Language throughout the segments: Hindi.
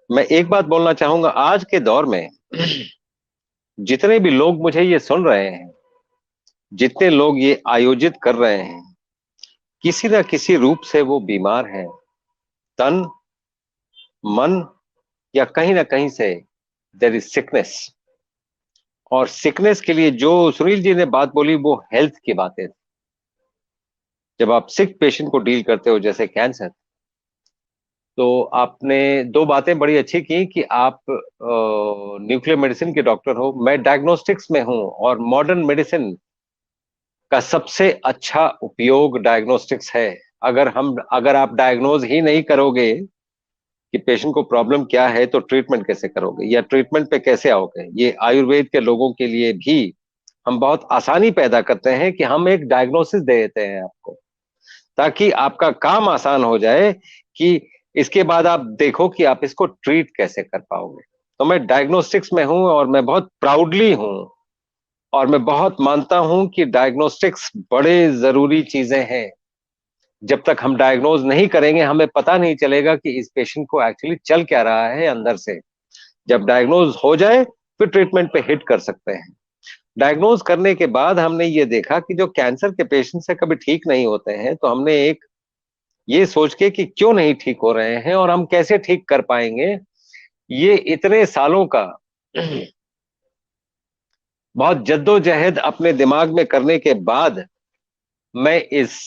मैं एक बात बोलना चाहूंगा। आज के दौर में जितने भी लोग मुझे ये सुन रहे हैं, जितने लोग ये आयोजित कर रहे हैं, किसी ना किसी रूप से वो बीमार हैं। तन, मन, या कहीं ना कहीं से देयर इज सिकनेस। और सिकनेस के लिए जो सुनील जी ने बात बोली वो हेल्थ की बातें थी। जब आप सिक पेशेंट को डील करते हो जैसे कैंसर, तो आपने दो बातें बड़ी अच्छी की कि आप न्यूक्लियर मेडिसिन के डॉक्टर हो, मैं डायग्नोस्टिक्स में हूं। और मॉडर्न मेडिसिन का सबसे अच्छा उपयोग डायग्नोस्टिक्स है। अगर आप डायग्नोज ही नहीं करोगे कि पेशेंट को प्रॉब्लम क्या है, तो ट्रीटमेंट कैसे करोगे या ट्रीटमेंट पे कैसे आओगे? ये आयुर्वेद के लोगों के लिए भी हम बहुत आसानी पैदा करते हैं कि हम एक डायग्नोसिस दे देते हैं आपको, ताकि आपका काम आसान हो जाए कि इसके बाद आप देखो कि आप इसको ट्रीट कैसे कर पाओगे। तो मैं डायग्नोस्टिक्स में हूं और मैं बहुत प्राउडली हूं, और मैं बहुत मानता हूं कि डायग्नोस्टिक्स बड़े जरूरी चीजें हैं। जब तक हम डायग्नोज नहीं करेंगे हमें पता नहीं चलेगा कि इस पेशेंट को एक्चुअली चल क्या रहा है अंदर से। जब डायग्नोज हो जाए फिर ट्रीटमेंट पे हिट कर सकते हैं। डायग्नोज करने के बाद हमने ये देखा कि जो कैंसर के पेशेंट से कभी ठीक नहीं होते हैं, तो हमने एक ये सोच के कि क्यों नहीं ठीक हो रहे हैं और हम कैसे ठीक कर पाएंगे, ये इतने सालों का बहुत जद्दोजहद अपने दिमाग में करने के बाद मैं इस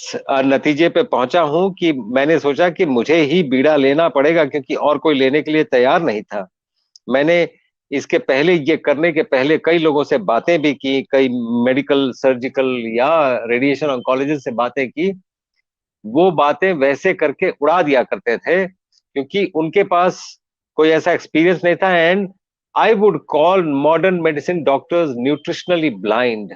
नतीजे पे पहुंचा हूं कि मैंने सोचा कि मुझे ही बीड़ा लेना पड़ेगा, क्योंकि और कोई लेने के लिए तैयार नहीं था। मैंने इसके पहले, ये करने के पहले कई लोगों से बातें भी की, कई मेडिकल, सर्जिकल या रेडिएशन ऑन्कोलॉजिस्ट से बातें की। वो बातें वैसे करके उड़ा दिया करते थे क्योंकि उनके पास कोई ऐसा एक्सपीरियंस नहीं था। And I would call modern medicine doctors nutritionally blind.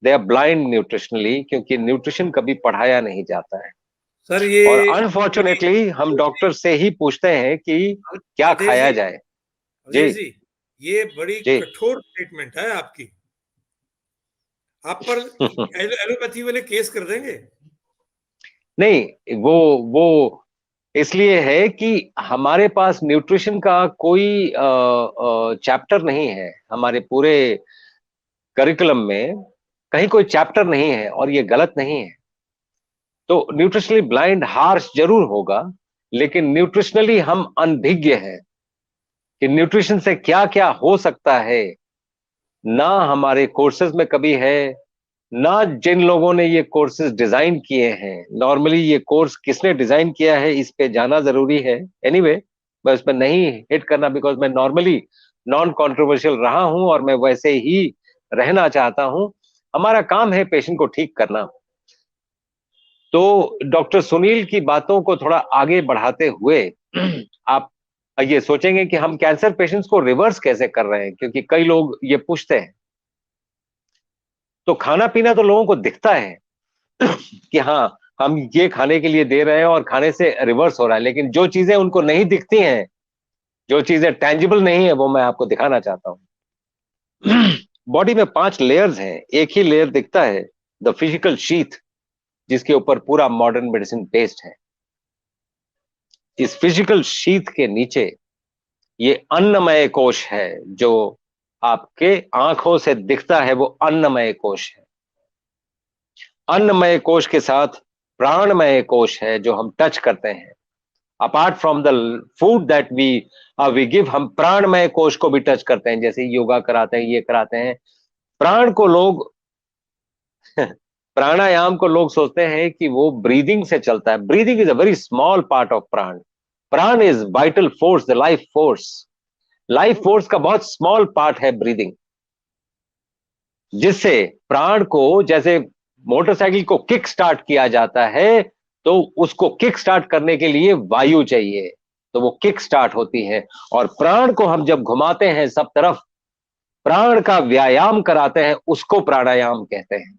They are blind nutritionally, क्योंकि न्यूट्रिशन कभी पढ़ाया नहीं जाता है। सर और ये बड़ी अनफॉर्चुनेटली हम डॉक्टर से ही पूछते हैं कि क्या अवधेश खाया जी, जाए। जी। अवधेश जी, ये बड़ी जी। कठोर स्टेटमेंट है आपकी। आप पर एलोपैथी वाले केस कर देंगे। नहीं, वो इसलिए है कि हमारे पास न्यूट्रिशन का कोई चैप्टर नहीं है हमारे पूरे करिकुलम में। कहीं कोई चैप्टर नहीं है और ये गलत नहीं है। तो न्यूट्रिशनली ब्लाइंड हार्श जरूर होगा, लेकिन न्यूट्रिशनली हम अनभिज्ञ हैं कि न्यूट्रिशन से क्या क्या हो सकता है। ना हमारे कोर्सेज में कभी है, ना जिन लोगों ने ये कोर्सेज डिजाइन किए हैं। नॉर्मली ये कोर्स किसने डिजाइन किया है इस पे जाना जरूरी है। एनीवे, मैं उस पर नहीं हिट करना, बिकॉज मैं नॉर्मली नॉन कंट्रोवर्शियल रहा हूं और मैं वैसे ही रहना चाहता हूं। हमारा काम है पेशेंट को ठीक करना। तो डॉक्टर सुनील की बातों को थोड़ा आगे बढ़ाते हुए आप ये सोचेंगे कि हम कैंसर पेशेंट्स को रिवर्स कैसे कर रहे हैं, क्योंकि कई लोग ये पूछते हैं। तो खाना पीना तो लोगों को दिखता है कि हाँ, हम ये खाने के लिए दे रहे हैं और खाने से रिवर्स हो रहा है, लेकिन जो चीजें उनको नहीं दिखती हैं, जो चीजें टेंजिबल नहीं है, वो मैं आपको दिखाना चाहता हूँ। बॉडी में 5 लेयर्स हैं, एक ही लेयर दिखता है, द फिजिकल शीथ, जिसके ऊपर पूरा मॉडर्न मेडिसिन बेस्ड है। इस फिजिकल शीथ के नीचे ये अन्नमय कोश है। जो आपके आंखों से दिखता है वो अन्नमय कोश है। अन्नमय कोश के साथ प्राणमय कोश है जो हम टच करते हैं। Apart from the food that we give, हम प्राणमय कोश को भी टच करते हैं, जैसे योगा कराते हैं, ये कराते हैं। प्राण को लोग प्राणायाम को लोग सोचते हैं कि वो ब्रीदिंग से चलता है। Breathing is a very small part of प्राण। प्राण is vital force, the life force. Life force का बहुत स्मॉल पार्ट है ब्रीदिंग, जिससे प्राण को, जैसे मोटरसाइकिल को किक स्टार्ट किया जाता है, तो उसको किक स्टार्ट करने के लिए वायु चाहिए, तो वो किक स्टार्ट होती है। और प्राण को हम जब घुमाते हैं सब तरफ, प्राण का व्यायाम कराते हैं, उसको प्राणायाम कहते हैं।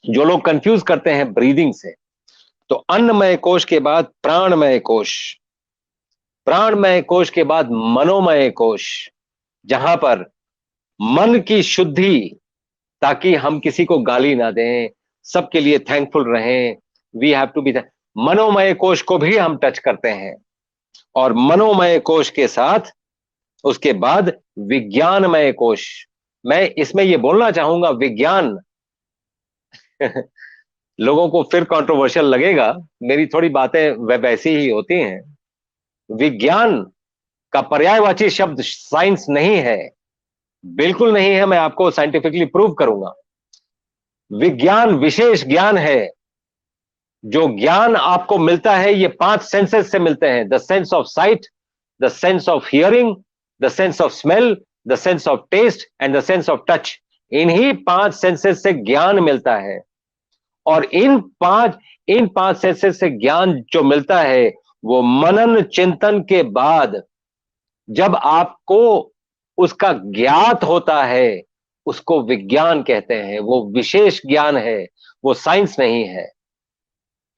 जो लोग कंफ्यूज करते हैं ब्रीदिंग से, तो अन्नमय कोश के बाद प्राणमय कोश, प्राणमय कोश के बाद मनोमय कोश, जहां पर मन की शुद्धि, ताकि हम किसी को गाली ना दें, सबके लिए थैंकफुल रहें। We have to be. मनोमय कोश को भी हम टच करते हैं। और मनोमय कोश के साथ उसके बाद विज्ञानमय कोश। मैं इसमें ये बोलना चाहूंगा विज्ञान लोगों को फिर कंट्रोवर्शियल लगेगा, मेरी थोड़ी बातें वैसी ही होती हैं। विज्ञान का पर्यायवाची शब्द साइंस नहीं है, बिल्कुल नहीं है, मैं आपको साइंटिफिकली प्रूव करूंगा। विज्ञान विशेष ज्ञान है। जो ज्ञान आपको मिलता है ये 5 सेंसेस से मिलते हैं, the sense of sight, the sense of hearing, the sense of smell, the sense of taste and the sense of touch. इन्हीं 5 सेंसेस से ज्ञान मिलता है। और इन पांच सेंसेस से ज्ञान जो मिलता है वो मनन चिंतन के बाद जब आपको उसका ज्ञात होता है उसको विज्ञान कहते हैं। वो विशेष ज्ञान है, वो साइंस नहीं है।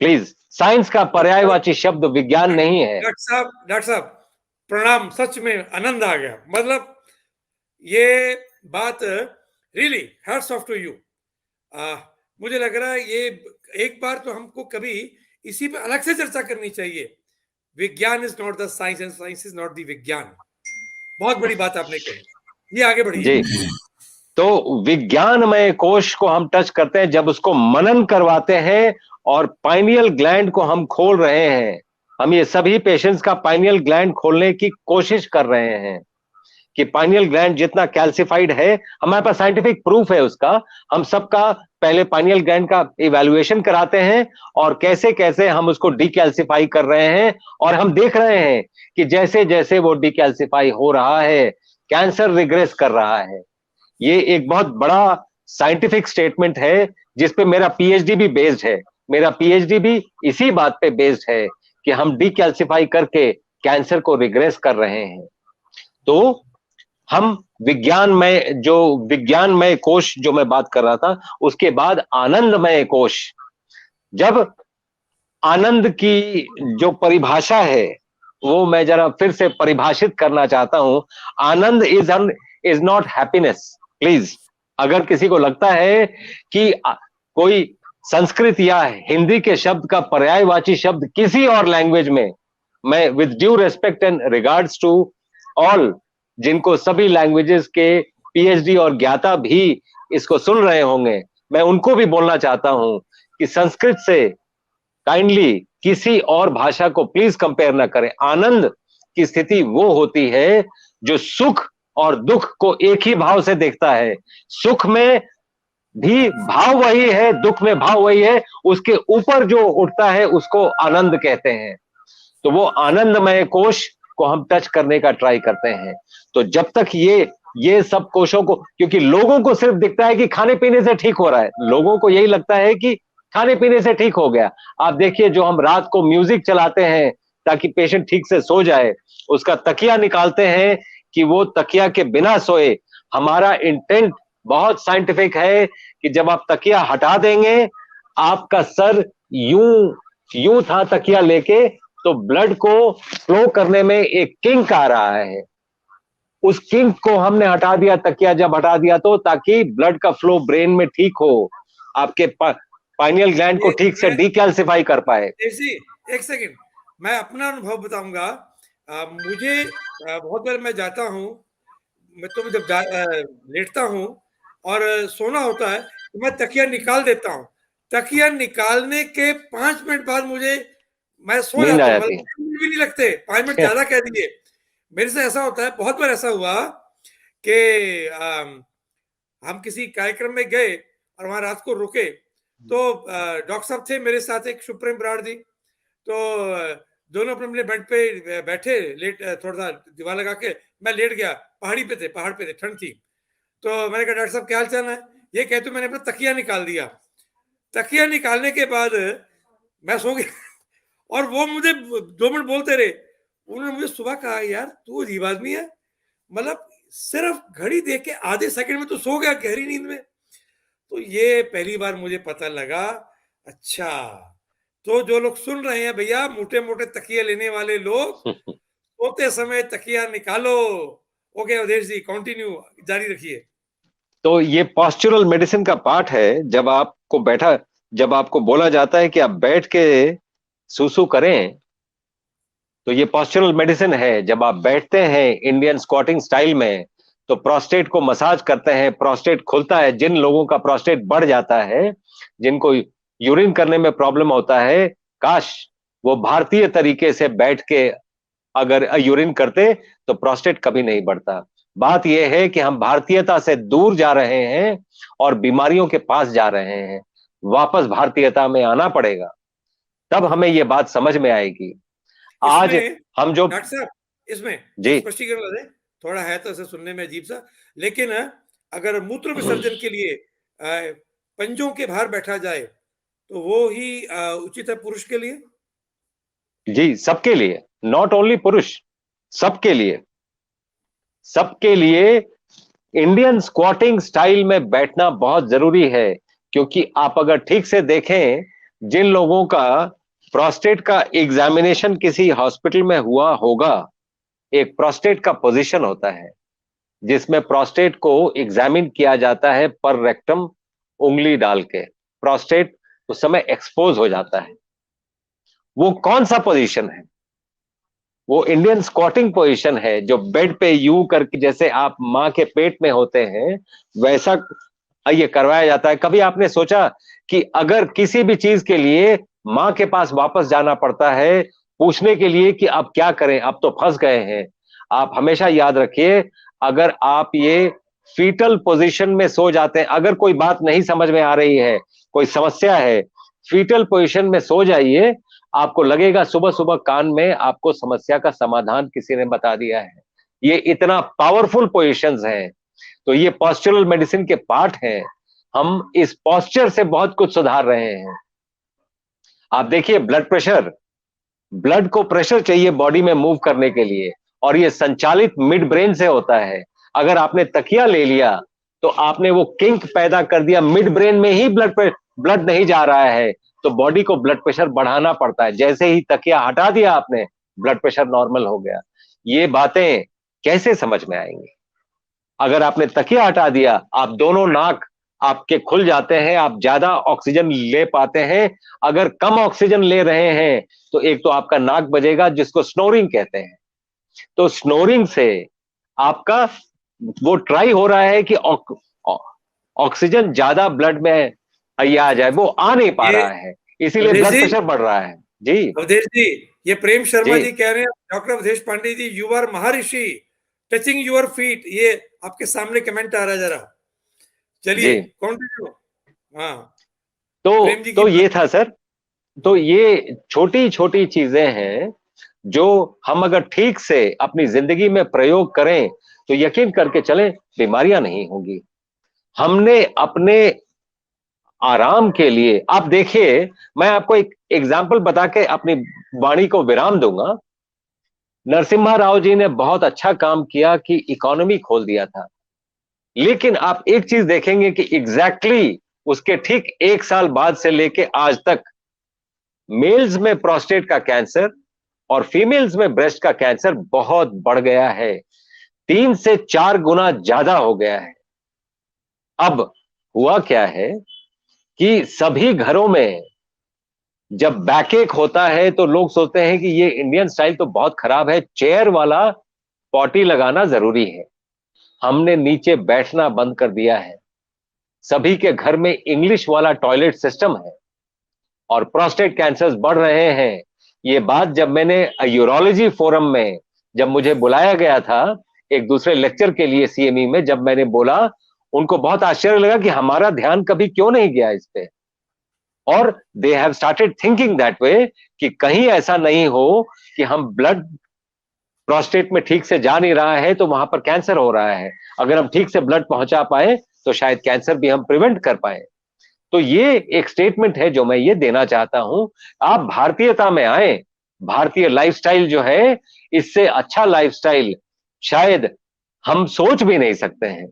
प्लीज, साइंस का पर्यायवाची शब्द विज्ञान नहीं है। डॉक्टर साहब प्रणाम, सच में आनंद आ गया। मतलब ये बात really hats off to you. मुझे लग रहा है ये एक बार तो हमको कभी इसी पे अलग से चर्चा करनी चाहिए। विज्ञान is not the science and science is not the विज्ञान। बहुत बड़ी बात आपने कही, ये आगे बढ़िए जी। तो विज्ञानमय कोश को हम टच करते हैं जब उसको मनन करवाते हैं और पाइनियल ग्लैंड को हम खोल रहे हैं। हम ये सभी पेशेंट्स का पाइनियल ग्लैंड खोलने की कोशिश कर रहे हैं कि पाइनियल ग्लैंड जितना कैल्सिफाइड है, हमारे पास साइंटिफिक प्रूफ है उसका। हम सबका पहले पाइनियल ग्लैंड का इवैल्यूएशन कराते हैं और कैसे कैसे हम उसको डीकैल्सिफाई कर रहे हैं, और हम देख रहे हैं कि जैसे जैसे वो डीकैल्सिफाई हो रहा है कैंसर रिग्रेस कर रहा है। ये एक बहुत बड़ा साइंटिफिक स्टेटमेंट है जिसपे मेरा पीएचडी भी बेस्ड है। मेरा पीएचडी भी इसी बात पे बेस्ड है कि हम डीकैल्सिफाई करके कैंसर को रिग्रेस कर रहे हैं। तो हम विज्ञानमय कोश जो मैं बात कर रहा था, उसके बाद आनंदमय कोश। जब आनंद की जो परिभाषा है वो मैं जरा फिर से परिभाषित करना चाहता हूं। आनंद इज नॉट हैप्पीनेस। प्लीज, अगर किसी को लगता है कि कोई संस्कृत या हिंदी के शब्द का पर्यायवाची शब्द किसी और लैंग्वेज में, मैं with due respect and regards to all जिनको सभी लैंग्वेजेस के पीएचडी और ज्ञाता भी इसको सुन रहे होंगे, मैं उनको भी बोलना चाहता हूं कि संस्कृत से काइंडली किसी और भाषा को प्लीज कंपेयर ना करें। आनंद की स्थिति वो होती है जो सुख और दुख को एक ही भाव से देखता है। सुख में भी भाव वही है, दुख में भाव वही है, उसके ऊपर जो उठता है उसको आनंद कहते हैं। तो वो आनंदमय कोश को हम टच करने का ट्राई करते हैं। तो जब तक ये सब कोशों को, क्योंकि लोगों को सिर्फ दिखता है कि खाने पीने से ठीक हो रहा है, लोगों को यही लगता है कि खाने पीने से ठीक हो गया। आप देखिए जो हम रात को म्यूजिक चलाते हैं ताकि पेशेंट ठीक से सो जाए, उसका तकिया निकालते हैं कि वो तकिया के बिना सोए। हमारा इंटेंट बहुत साइंटिफिक है कि जब आप तकिया हटा देंगे, आपका सर यूं था तकिया लेके, तो ब्लड को फ्लो करने में एक किंक आ रहा है। उस किंक को हमने हटा दिया, तकिया जब हटा दिया तो, ताकि ब्लड का फ्लो ब्रेन में ठीक हो, आपके पाइनियल ग्लैंड को ठीक से डीकैल्सिफाई कर पाए। एक सेकंड, मैं अपना अनुभव बताऊंगा। मुझे बहुत बार मैं जाता हूँ, मैं तो जब लेटता हूँ और सोना होता है तो मैं तकिया निकाल देता हूँ। तकिया निकालने के 5 मिनट बाद मैं सो जाता हूँ। मतलब 5 मिनट भी नहीं लगते, 5 मिनट ज्यादा कह दिए। मेरे से ऐसा होता है, बहुत बार ऐसा हुआ कि हम किसी कार्यक्रम में गए और वहां रात को रुके, तो डॉक्टर साहब थे मेरे साथ, एक सुप्रीम बराड़ जी, तो दोनों अपने बेड पे बैठे, लेट थोड़ा सा दीवार लगा के, मैं लेट गया। पहाड़ पे थे, ठंड थी। तो मैंने कहा डॉक्टर साहब क्या हाल चाल है? ये कहते मैंने अपना तकिया निकाल दिया। तकिया निकालने के बाद मैं सो गया और वो मुझे 2 मिनट बोलते रहे। उन्होंने मुझे सुबह कहा, यार तू अजीब आदमी है, मतलब सिर्फ घड़ी देख के आधे सेकंड में तो सो गया गहरी नींद में। तो ये पहली बार मुझे पता लगा। अच्छा, तो जो लोग सुन रहे हैं भैया, मोटे मोटे तकिए लेने वाले लोग, सोते समय तकिया निकालो। ओके अवधेश जी, कंटिन्यू, जारी रखिए। तो ये पॉस्चरल मेडिसिन का पार्ट है। जब आपको बोला जाता है कि आप बैठ के सुसु करें, तो ये पॉस्चरल मेडिसिन है। जब आप बैठते हैं इंडियन स्क्वाटिंग स्टाइल में तो प्रोस्टेट को मसाज करते हैं, प्रोस्टेट खुलता है। जिन लोगों का प्रोस्टेट बढ़ जाता है, जिनको यूरिन करने में प्रॉब्लम होता है, काश वो भारतीय तरीके से बैठ के अगर यूरिन करते तो प्रोस्टेट कभी नहीं बढ़ता। बात यह है कि हम भारतीयता से दूर जा रहे हैं और बीमारियों के पास जा रहे हैं। वापस भारतीयता में आना पड़ेगा, तब हमें यह बात समझ में आएगी। आज इसमें हम जो डॉक्टर साहब, इसमें जी स्पष्टीकरण दें, थोड़ा है तो ऐसे सुनने में अजीब सा, लेकिन अगर मूत्र विसर्जन के लिए पंजों के बाहर बैठा जाए तो वो ही उचित है पुरुष के लिए? जी, सबके लिए, नॉट ओनली पुरुष, सबके लिए, सबके लिए इंडियन स्क्वाटिंग स्टाइल में बैठना बहुत जरूरी है। क्योंकि आप अगर ठीक से देखें, जिन लोगों का प्रोस्टेट का एग्जामिनेशन किसी हॉस्पिटल में हुआ होगा, एक प्रोस्टेट का पोजीशन होता है जिसमें प्रोस्टेट को एग्जामिन किया जाता है पर रेक्टम उंगली डाल के। प्रोस्टेट उस समय एक्सपोज हो जाता है। वो कौन सा पोजीशन है? वो इंडियन स्क्वाटिंग पोजीशन है, जो बेड पे यू करके, जैसे आप मां के पेट में होते हैं वैसा ये करवाया जाता है। कभी आपने सोचा कि अगर किसी भी चीज के लिए मां के पास वापस जाना पड़ता है पूछने के लिए कि अब क्या करें, अब तो फंस गए हैं, आप हमेशा याद रखिए, अगर आप ये फीटल पोजीशन में सो जाते हैं, अगर कोई बात नहीं समझ में आ रही है, कोई समस्या है, फीटल पोजीशन में सो जाइए। आपको लगेगा सुबह सुबह कान में आपको समस्या का समाधान किसी ने बता दिया है। ये इतना पावरफुल पोजीशंस हैं। तो ये पॉस्चरल मेडिसिन के पार्ट हैं। हम इस पॉस्चर से बहुत कुछ सुधार रहे हैं। आप देखिए, ब्लड प्रेशर, ब्लड को प्रेशर चाहिए बॉडी में मूव करने के लिए, और ये संचालित मिड ब्रेन से होता है। अगर आपने तकिया ले लिया तो आपने वो किंक पैदा कर दिया, मिड ब्रेन में ही ब्लड नहीं जा रहा है, तो बॉडी को ब्लड प्रेशर बढ़ाना पड़ता है। जैसे ही तकिया हटा दिया आपने, ब्लड प्रेशर नॉर्मल हो गया। ये बातें कैसे समझ में आएंगी? अगर आपने तकिया हटा दिया, आप दोनों नाक आपके खुल जाते हैं, आप ज्यादा ऑक्सीजन ले पाते हैं। अगर कम ऑक्सीजन ले रहे हैं तो एक तो आपका नाक बजेगा, जिसको स्नोरिंग कहते हैं। तो स्नोरिंग से आपका वो ट्राई हो रहा है कि ऑक्सीजन ज्यादा ब्लड में ये आ जाए, वो आ नहीं पा ये रहा है, इसीलिए अवधेश ब्लड जी, प्रेशर बढ़ रहा है। जी अवधेश जी, ये प्रेम शर्मा जी जी कह रहे हैं, doctor Awadhesh Pandey ji, you are Maharshi, touching your feet, ये आपके सामने कमेंट आ रहा है जरा। चलिए, जी। कंटिन्यू। हाँ, तो प्रेम जी की तो ये बात। था सर। तो ये छोटी छोटी चीजें हैं जो हम अगर ठीक से अपनी जिंदगी में प्रयोग करें तो यकीन करके चलें, बीमारियां नहीं होंगी। हमने अपने आराम के लिए, आप देखिए, मैं आपको एक एग्जाम्पल बता के अपनी वाणी को विराम दूंगा। नरसिम्हा राव जी ने बहुत अच्छा काम किया कि इकोनॉमी खोल दिया था। लेकिन आप एक चीज देखेंगे कि एग्जैक्टली उसके ठीक एक साल बाद से लेके आज तक मेल्स में प्रोस्टेट का कैंसर और फीमेल्स में ब्रेस्ट का कैंसर बहुत बढ़ गया है। 3 से 4 गुना ज्यादा हो गया है। अब हुआ क्या है कि सभी घरों में जब बैकएक होता है तो लोग सोचते हैं कि ये इंडियन स्टाइल तो बहुत खराब है, चेयर वाला पॉटी लगाना जरूरी है। हमने नीचे बैठना बंद कर दिया है। सभी के घर में इंग्लिश वाला टॉयलेट सिस्टम है और प्रोस्टेट कैंसर्स बढ़ रहे हैं। ये बात जब मैंने यूरोलॉजी फोरम में, जब मुझे बुलाया गया था एक दूसरे लेक्चर के लिए सीएमई में, जब मैंने बोला, उनको बहुत आश्चर्य लगा कि हमारा ध्यान कभी क्यों नहीं गया इस पे। और they have started thinking that way कि कहीं ऐसा नहीं हो कि हम ब्लड प्रोस्टेट में ठीक से जा नहीं रहा है तो वहां पर कैंसर हो रहा है। अगर हम ठीक से ब्लड पहुंचा पाए तो शायद कैंसर भी हम प्रिवेंट कर पाए। तो ये एक स्टेटमेंट है जो मैं ये देना चाहता हूं। आप भारतीयता में आए। भारतीय लाइफस्टाइल जो है, इससे अच्छा लाइफस्टाइल शायद हम सोच भी नहीं सकते हैं।